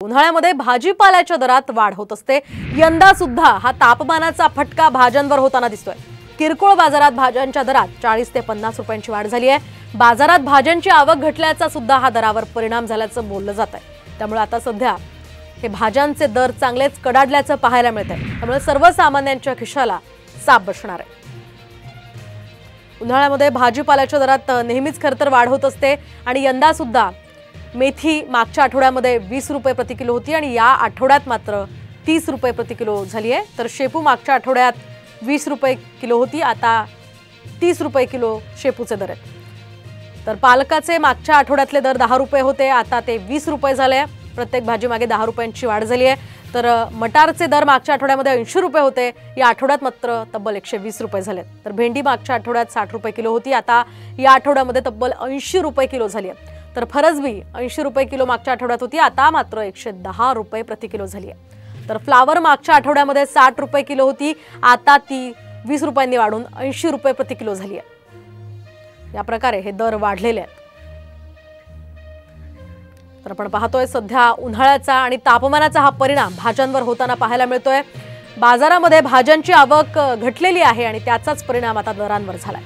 उन्हाळ्यामध्ये भाजीपाल्याच्या दरात वाढ होत असते। यंदा सुद्धा हा तापमानाचा फटका भाज्यांवर होताना दिसतोय। किरकोळ बाजारात भाज्यांच्या दरात 40 ते 50 रुपयांची वाढ झाली आहे। बाजारात भाज्यांची आवक घटल्याचा सुद्धा हा दरावर परिणाम झाल्याचं बोललं जात आहे। त्यामुळे आता सध्या हे भाज्यांचे दर चांगलेच कडाडल्याचं पाहायला मिळतंय। त्यामुळे सर्वसामान्यांच्या खिशाला साप बसणार आहे। उन्हाळ्यामध्ये भाजीपाल्याच्या दरात नेहमीच खरं तर वाढ होत असते आणि यंदा सुद्धा मेथी मागच्या आठवड्यामध्ये 20 रुपये प्रति किलो होती आणि या आठवड्यात मात्र 30 रुपये प्रति किलो झाली आहे। तर शेपू मागच्या आठवड्यात 20 रुपये किलो होती, आता 30 रुपये किलो शेपूचे दर आहेत। तर पालकाचे मागच्या आठवड्यातले दर 10 रुपये होते, आता ते 20 रुपये झाले। प्रत्येक भाजी मागे 10 रुपयांची वाढ झाली आहे। तर मटारचे दर मागच्या आठवड्यामध्ये 80 रुपये होते, या आठवड्यात मात्र तब्बल 120 रुपये झाले। तर भेंडी मागच्या आठवड्यात 60 रुपये किलो होती, आता या आठवड्यामध्ये तब्बल 80 रुपये किलो झाली आहे। तर फरसबी 80 रुपये किलो मागच्या आठवड्यात होती, आता मात्र 110 रुपये प्रति किलो झाली आहे। तर फ्लावर मागच्या आठवड्यामध्ये 60 रुपये किलो होती, आता ती 20 रुपयांनी वाढून 80 रुपये प्रति किलो झाली आहे। या प्रकारे हे दर वाढलेले आहेत। तर आपण पाहतोय सध्या उन्हाळ्याचा आणि तापमानाचा हा परिणाम भाज्यांवर होताना पाहायला मिळतोय। बाजारामध्ये भाज्यांची आवक घटलेली आहे आणि त्याचाच परिणाम आता दरांवर झालाय।